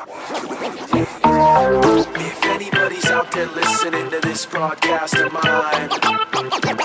If anybody's out there listening to this broadcast of mine,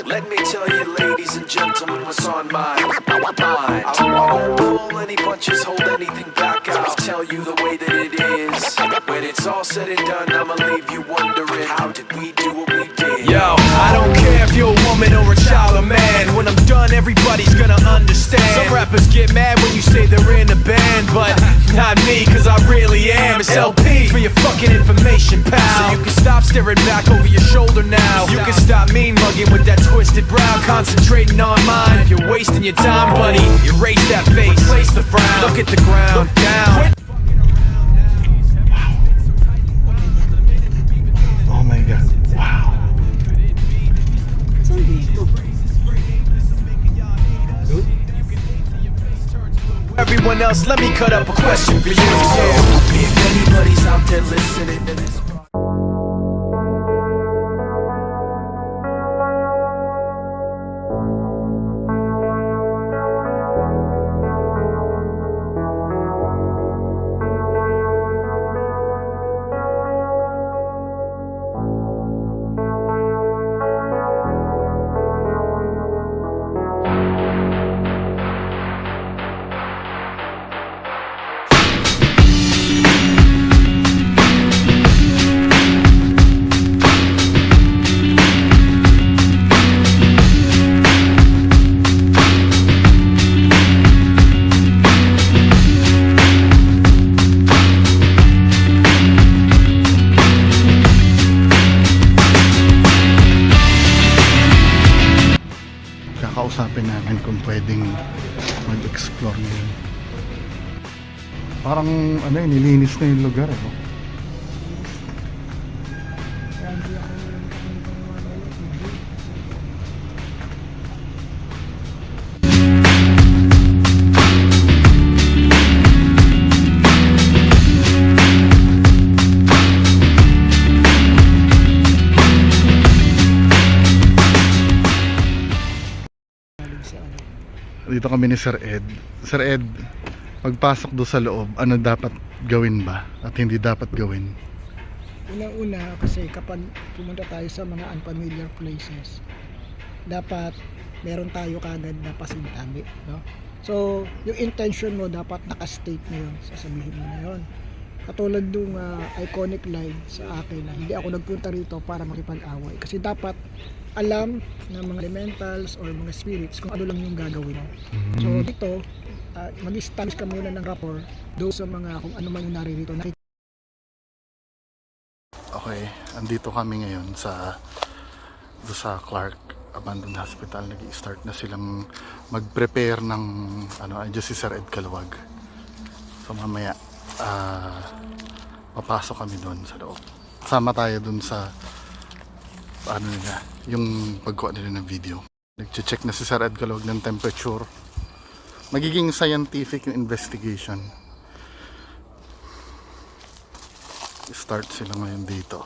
let me tell you, ladies and gentlemen, what's on my mind. I won't pull any punches, hold anything back. I'll tell you the way that it is. When it's all said and done, I'ma leave you wondering, how did we do what we did? Yo, I don't care if you're a woman or a child or man. When I'm done, everybody's gonna understand. Some rappers get mad when you say they're in a band, but not me, cause I really am. It's LP for your fucking information, pal. So you can stop staring back over your shoulder now. You can stop mean mugging with that twisted brow, concentrating on mine. If you're wasting your time, buddy, erase that face, replace the frown. Look at the ground, look down. Oh my god, wow. Everyone else, let me cut up a question for you. If anybody's out there listening to this. Kakausapin namin kung pwedeng mag-explore ngayon. Parang ano, nilinis na yung lugar eh. Dito kami ni Sir Ed. Sir Ed, pagpasok do sa loob, ano dapat gawin ba at hindi dapat gawin? Una-una, kasi kapag pumunta tayo sa mga unfamiliar places, dapat meron tayo kagad na pasintabi, no? So, yung intention mo dapat naka-state na yun, sasabihin mo na yun. Katulad nung iconic line sa akin na hindi ako nagpunta rito para makipag-away, kasi dapat alam ng mga elementals or mga spirits kung ano lang yung gagawin mo. So dito, mag-establish ka muna ng rapport doon sa mga kung ano man yung naririto. Okay, andito kami ngayon sa Clark Abandoned Hospital. Nag-i-start na silang mag-prepare ng andyan si Sir Ed Caluwag. So mamaya papasok kami doon sa loob. Sama tayo doon sa nila, yung pagkuha nila ng video. Nag-check na si Sir Ed Caluwag ng temperature. Magiging scientific yung investigation. Start sila ngayon dito.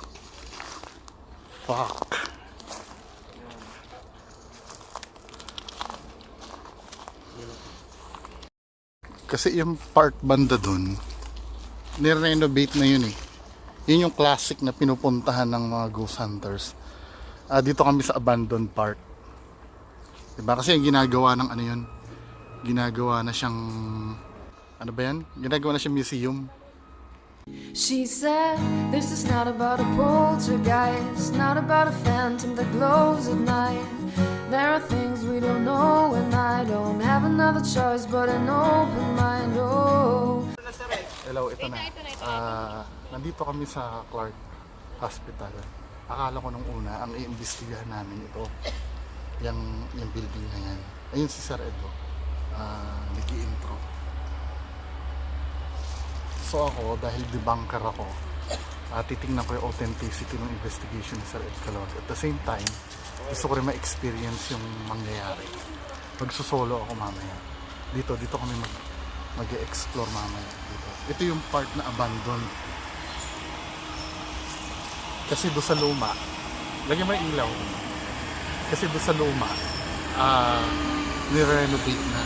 Fuck. Kasi yung part banda dun, nirenovate na yun eh. Yun yung classic na pinupuntahan ng mga ghost hunters. Dito kami sa abandoned part. Diba? Kasi yung ginagawa ng ano yun, ginagawa na siyang, ano ba yan? Ginagawa na siyang museum. She said, this is not about a poltergeist, not about a phantom that glows at night. There are things we don't know and I don't have another choice but an open mind. Oh. Hello, ito na. Nandito kami sa Clark Hospital. Akala ko nung una, ang i-imbestigahan namin ito, yung building na yan. Ayun si Sir Edo, nag-i-intro. So ako, dahil debunker ako, titingnan ko yung authenticity ng investigation ni Sir Ed Caluwag. At the same time, gusto ko rin ma-experience yung mangyayari. Magsusolo ako mamaya. Dito kami mag-explore mamaya. Dito. Ito yung part na abandoned. Kasi doon sa luma, lagyan mo yung ilaw. Kasi doon sa luma, nirenovate na.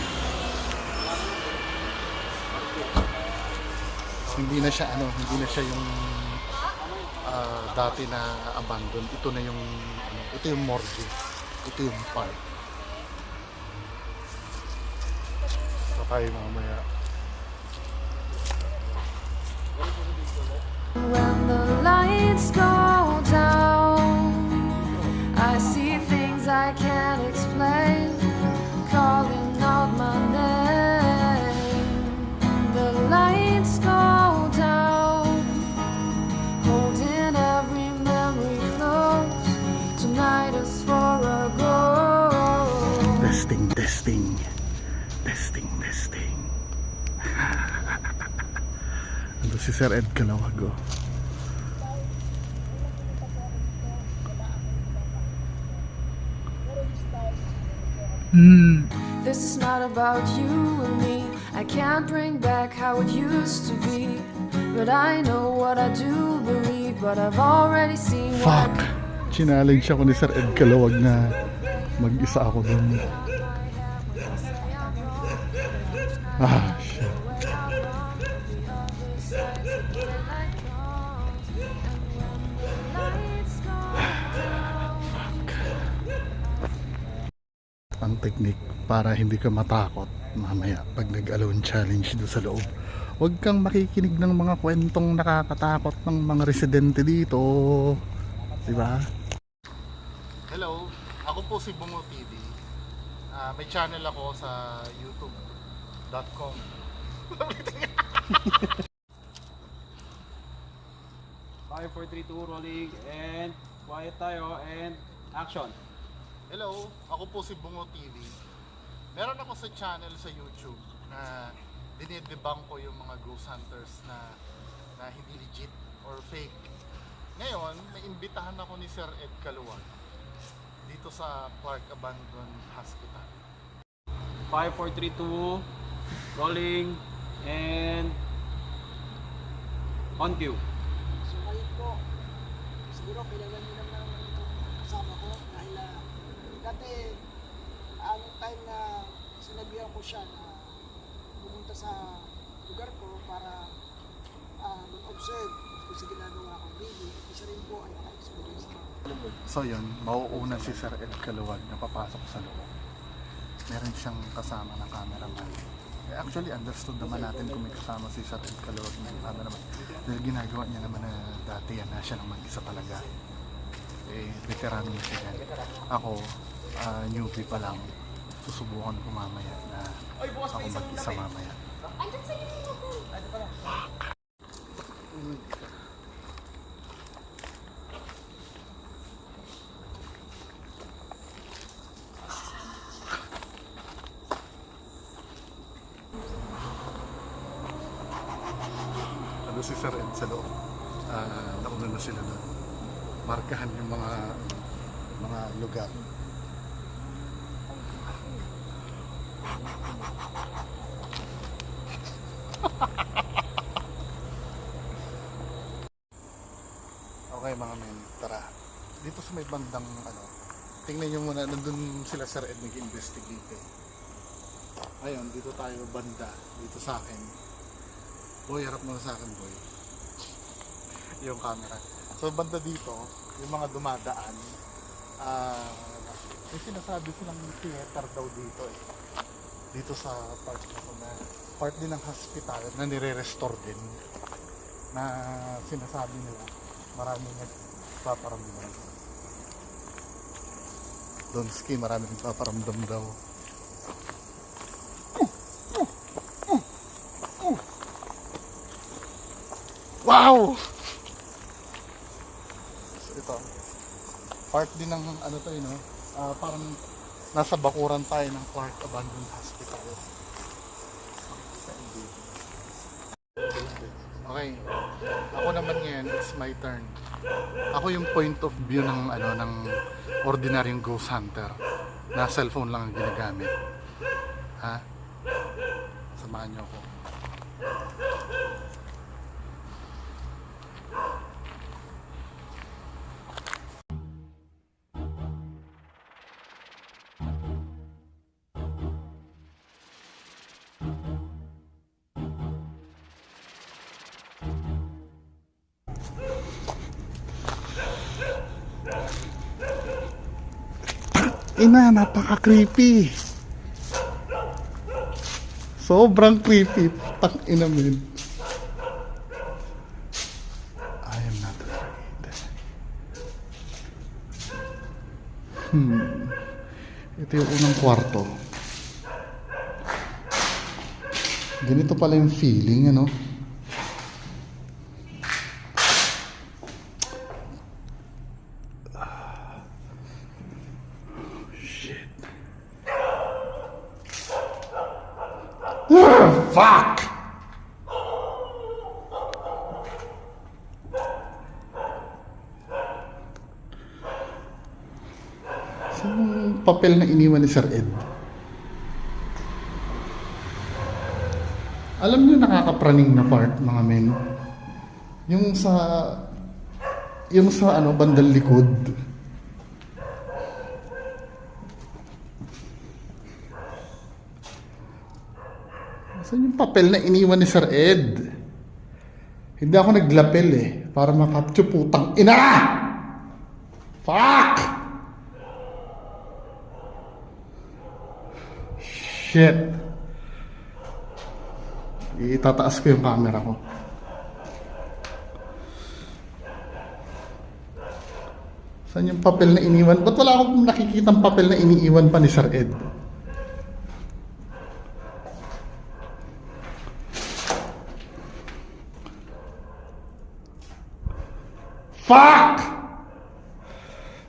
Hindi na siya hindi na siya yung dati na abandoned. Ito na yung ito yung morgue. Ito yung park. So tayo mamaya. When the lights go down, I see things I can't explain, calling out my name. The lights go down, holding every memory close. Tonight is for a go. Testing, testing. Testing, testing. Ando si Sir Ed Calawago. This is not about you and me. I can't bring back how it used to be, but I know what I do believe. But I've already seen what Fuck! Challenge ako ni Sir Ed Calawag na mag-isa ako dun. Ah, shit. Ang technique para hindi ka matakot mamaya pag nag-alone challenge doon sa loob. Huwag kang makikinig ng mga kwentong nakakatakot ng mga residente dito. Diba? Hello, ako po si Bungo TV. May channel ako sa youtube.com. 5, 4, 3, 2, rolling, and quiet tayo, and action. Hello, ako po si Bungo TV. Meron ako sa channel sa YouTube na dinidebunk ko yung mga ghost hunters na hindi legit or fake. Ngayon, naimbitahan ako ni Sir Ed Caluwag dito sa Clark Abandoned Hospital. 5, 4, 3, 2, rolling, and on cue. So ngayon po, siguro kilala niyo naman itong kasama ko dahil dati ang time na sinabihan ko siya na pumunta sa lugar ko para mag-observe kung sa ginagawa kong baby. Isa rin po ay naka-experience na. So yun, mauuna si Sir Ed Caluwag na papasok sa loob. Meron siyang kasama na cameraman. Actually, understood naman natin kung may kasama si Sir Ed Caluwag na cameraman. Dahil ginagawa niya naman na dati yan na siya nang mag-isa talaga. Veterano na siya yan. Ako, newbie pa lang. Susubukan ko mamaya na ako mag-isa mamaya. Ano si Sir Ed sa loob? Nauna na sila doon. Markahan yung mga lugar. Okay mga men, tara. Dito sa may bandang tingnan nyo muna, nandun sila Sir Ed nag-investigate eh. Ayun, dito tayo banda, dito sa akin. Boy, harap mo na sa akin, boy. Yung camera. So banda dito, yung mga dumadaan, may sinasabi silang theater daw dito eh. Dito sa part na part din ng hospital na nire-restore din. Na sinasabi nila, maraming nagpaparamdam. Donski, maraming nagpaparamdam daw. Wow! So ito, part din ng to parang nasa bakuran tayo ng Clark Abandoned Hospital. Okay, ako naman ngayon, it's my turn. Ako yung point of view ng ng ordinaryong ghost hunter na cellphone lang ang ginagamit. Ha? Samahan niyo ako. Ina, napaka-creepy. Sobrang creepy. Tang ina men. I am not afraid. Ito yung unang kwarto. Ganito pala yung feeling, ano? Fuck! Saan yung papel na iniwan ni Sir Ed? Alam niyo nakakapraning na part, mga men. Yung sa ano, bandang likod. Saan yung papel na iniwan ni Sir Ed? Hindi ako naglapel eh. Para makaptyo putang ina! Fuck! Shit. Itataas ko yung camera ko. Saan yung papel na iniwan? Ba't wala akong nakikitang papel na iniiwan pa ni Sir Ed? Fuck!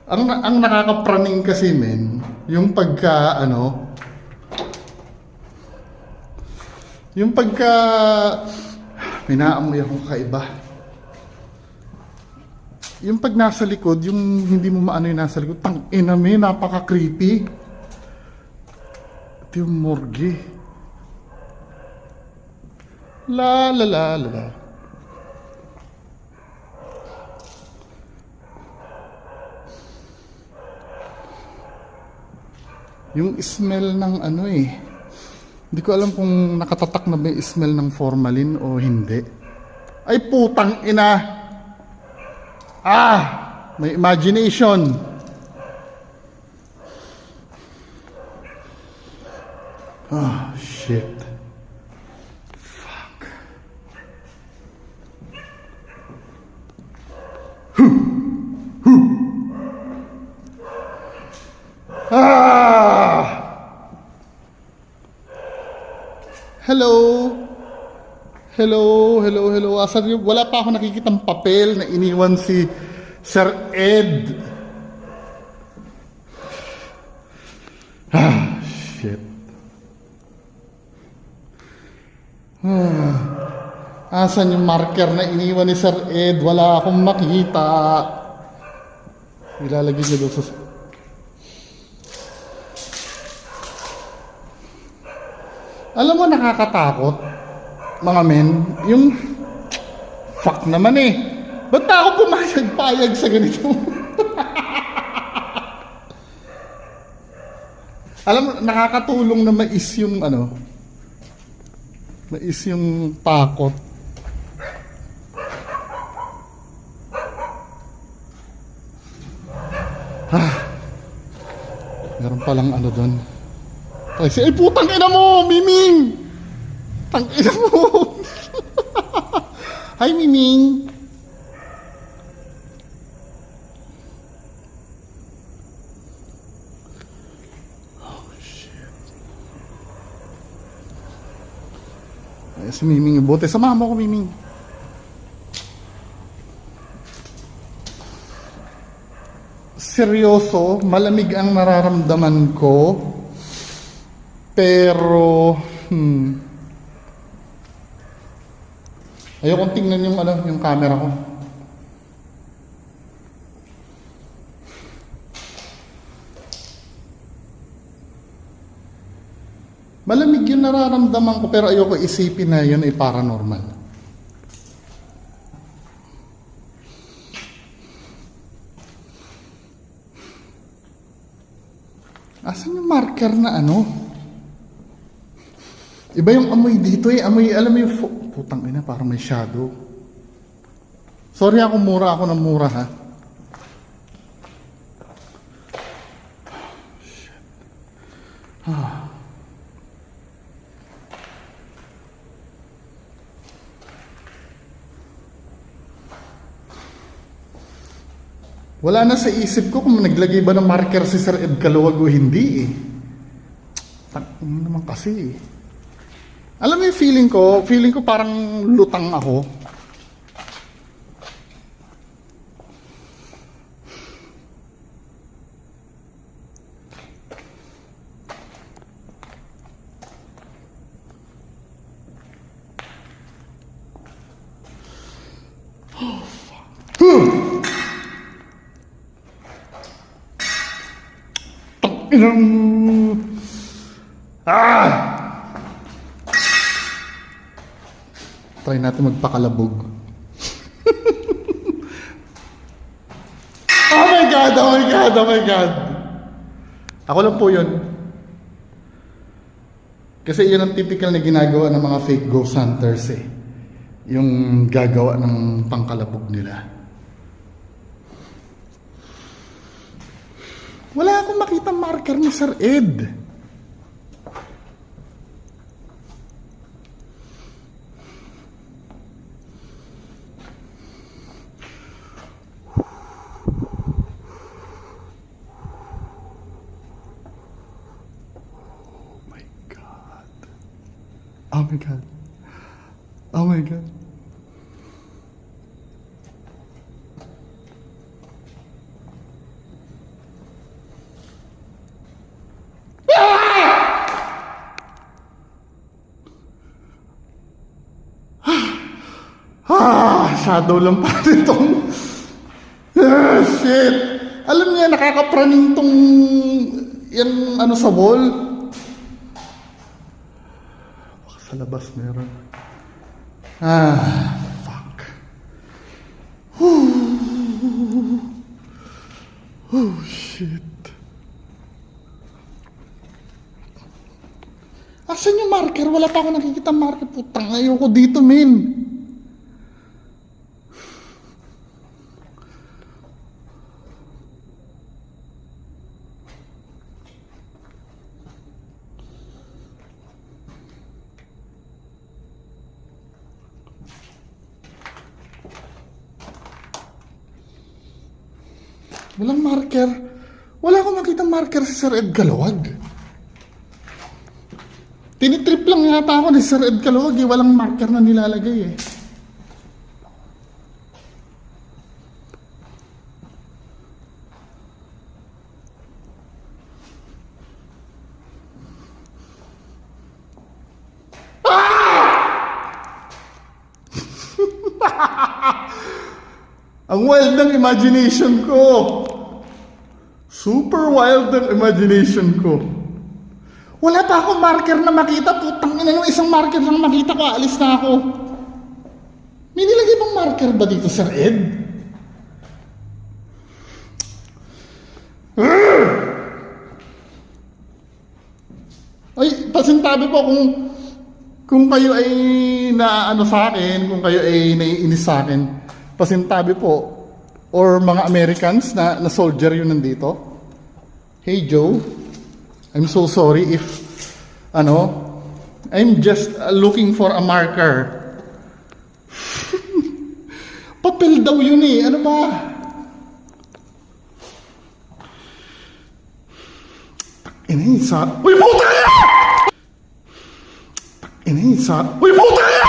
Ang nakakapraning kasi men, yung pagka may naamoy akong kakaiba. Yung pag nasa likod, yung hindi mo maano yung nasa likod, tang ina me, napaka-creepy. Ito yung morgue. La la la la la. Yung smell ng ano eh. Hindi ko alam kung nakatatak na ba yung smell ng formalin o hindi. Ay putang ina! May imagination. Shit. Fuck. Hello. Hello. Asan yung, wala pa ako nakikitang papel na iniwan si Sir Ed. Shit. Asan yung marker na iniwan ni Sir Ed? Wala akong makita. Ilalagay niya doon sa... Alam mo, nakakatakot, mga men, yung fuck naman eh. Ba't pa ako pumayag-payag sa ganito? Alam mo, nakakatulong na mais yung mais yung takot. Meron palang doon. Ay putang ina mo, Miming! Tang ina mo! Hi, Miming! Oh, shit. Ay, si Miming, buti. Samahan mo ko, Miming. Seryoso, malamig ang nararamdaman ko. Pero, ayokong tingnan yung camera ko. Malamig yung nararamdaman ko, pero ayoko isipin na yun ay paranormal. Asan yung marker na Iba yung amoy dito eh. Amoy, alam mo yung... Putang ina, parang may shadow. Sorry ako ng mura ha. Wala na sa isip ko kung naglagay ba ng marker si Sir Ed Caluwag o hindi eh. Ano naman kasi eh. Alam mo yung feeling ko parang lutang ako. Try natin magpakalabog. Oh my God, oh my God, oh my God. Ako lang po yun. Kasi yun ang typical na ginagawa ng mga fake ghost hunters eh. Yung gagawa ng pangkalabog nila. Wala akong makita marker ni Sir Ed. Oh my God. Oh my God. Shadow lang pa nitong... shit! Alam niya, nakakapraning tong... yan, ano, sa wall. Baka sa labas meron. Fuck. Oh, shit. Asan yung marker? Wala pa ako nakikita marker. Putang, ayoko dito, men. Walang marker. Wala akong makita marker si Sir Ed Caluwag. Tinitrip lang yata ako ni Sir Ed Caluwag eh. Walang marker na nilalagay eh. Ang wild ng imagination ko. Super wild ng imagination ko. Wala pa akong marker na makita. Putang ina, yung isang marker lang makita ko, alis na ako. May nilagay bang marker ba dito, Sir Ed? Ay, pasintabi po kung kayo ay naano sa akin, kung kayo ay naiinis sa akin. Pasintabi po, or mga Americans na soldier yun nandito. Hey Joe, I'm so sorry if, I'm just looking for a marker. Papel daw yun eh, ano ba? Inisa, uy puta ya! Inisa, uy puta ya!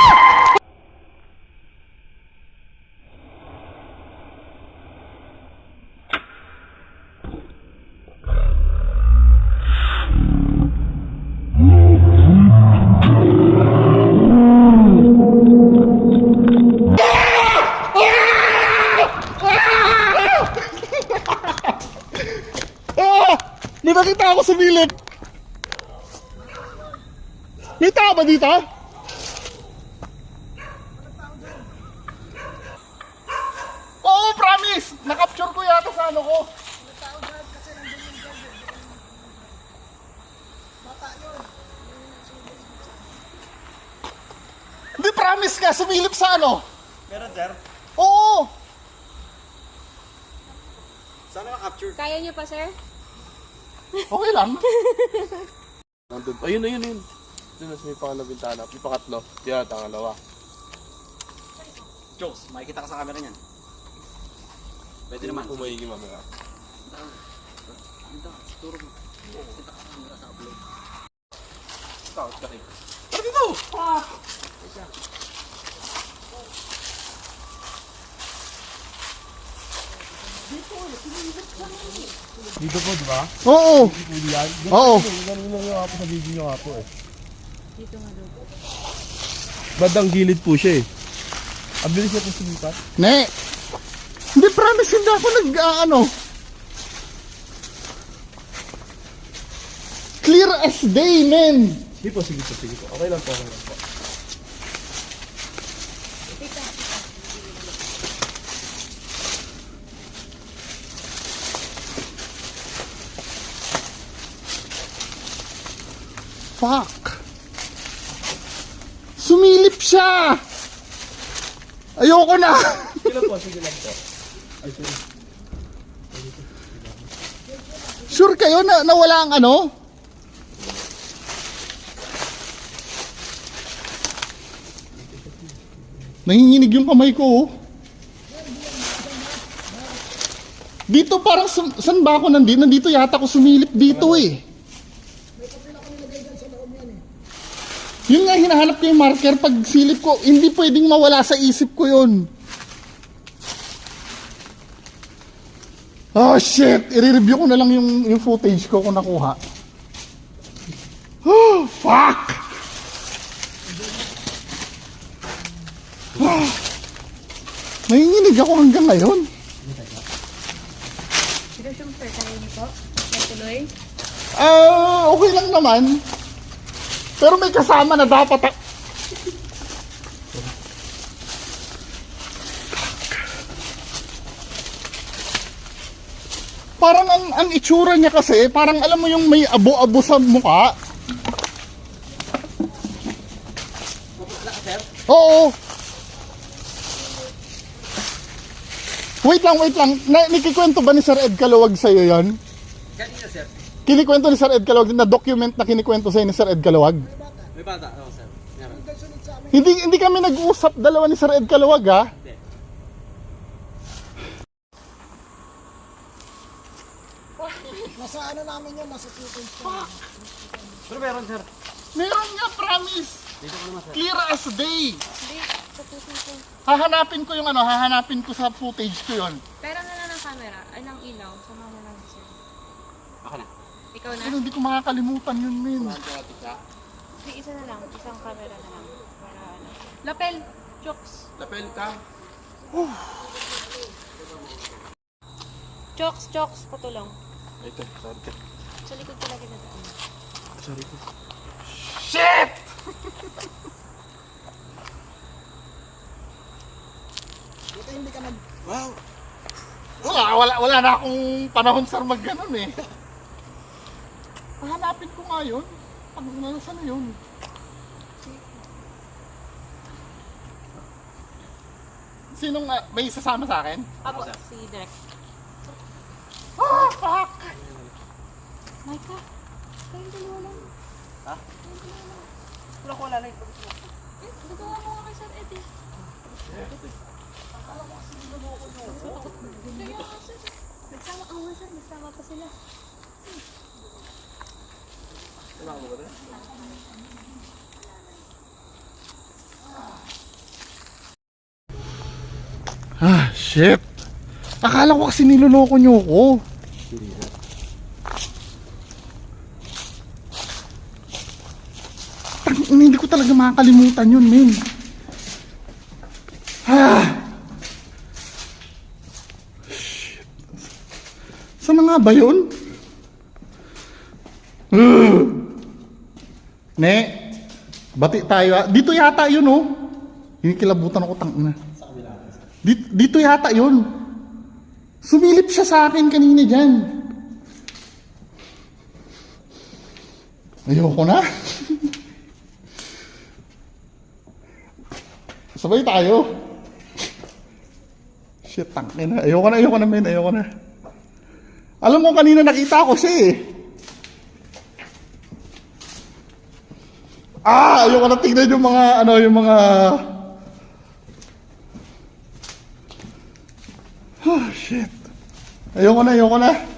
May nakita ako sa bilid. May tao ba dito? Oo, promise! Nakapture ko yata sa ano ko. Hindi, promise ka, sumilip sa ano. Meron, sir? Oo! Saan na capture? Kaya niyo pa, sir? Okay lang. Nandun. Ayun. Doon na sa may pangalawang bintana. May pangatlo. Yan, pangalawa. Jokes, makikita ka sa camera niyan. Pwede naman. Umayigi mamaya. Siguro, kita ka sa camera sa upload. Takot ka rin. Dito po, di ba? Oo. Oo. Ganun yung nga po sa video nyo nga po eh. Dito nga daw po. Bandang gilid po siya eh. Ang bilis niya po sumipat. Ne. Hindi, promise, hindi ako nag-ano. Clear as day, men. Sige po. Okay lang po. Fuck. Sumilip siya. Ayoko na. Sige lang po. Ay, sorry. Sure kayo na nawala ang ano? Nanginginig yung kamay ko. Oh. Dito parang saan ba ako nandito? Nandito yata ako sumilip dito eh. Yun nga hinahanap ko yung marker pag silip ko. Hindi pwedeng mawala sa isip ko yun. Oh shit! I-review ko na lang yung footage ko kung nakuha. Oh, fuck! Oh, nanginginig ako hanggang ngayon. Sir, kaya niyo po? Natuloy? Okay lang naman. Pero may kasama na dapat. Parang ang itsura niya kasi, parang alam mo yung may abo-abo sa mukha. Oo. Wait lang. Nikikwento ba ni Sir Ed Caluwag sa'yo yan? Kanina, sir. Kinikwento ni Sir Ed Caluwag, na document na kinikwento sa'yo ni Sir Ed Caluwag? May bata. Oo, sir. Meron. Hindi kami nag-uusap dalawa ni Sir Ed Caluwag, ha? Nasa ano namin yun, nasa footage ko. Pero meron, sir. Meron nga, promise. Dito ko naman, sir. Clear as day. Hindi, tapusin ko. Hahanapin ko sa footage ko yon. Pero na lang ng camera, ay ng ilaw, sama mo lang siya. Ako na. Ikaw na? Pero hindi ko makakalimutan yun, men. Hindi, isa na lang, isang camera na lang. Para ano. Lapel, jokes. Lapel ka. Jokes, patulong. Ito, sorry. Sa likod ko lagi na doon. Sorry po. Shit! Buti hindi ka nag... Wow! Wala na akong panahon, sir, mag-ganon eh. Hahanapin ko nga yun. Pag nasaan na yun? Sinong may sasama sa akin? Apo, si Direk. Ah, fuck! Micah, kayong dalawa lang. Ha? Wala ko wala lang. Nagawa mo nga kay Sir Eddie. Nagsama ang sir, nagsama pa sila. Ah, shit! Akala ko kasi niloloko niyo ako. Hindi ko talaga makakalimutan yun, men. Shit. Saan na nga ba yun? Ne, bati tayo. Dito yata yun, oh. Hinikilabutan ako, tangina. Dito yata yun. Sumilip siya sa akin kanina dyan. Ayoko na. Sabay tayo. Shit, tangina. Ayoko na, men. Ayoko na. Alam mo, kanina nakita ko siya eh. Ayoko na tignan yung mga, yung mga... Oh, shit. Ayoko na.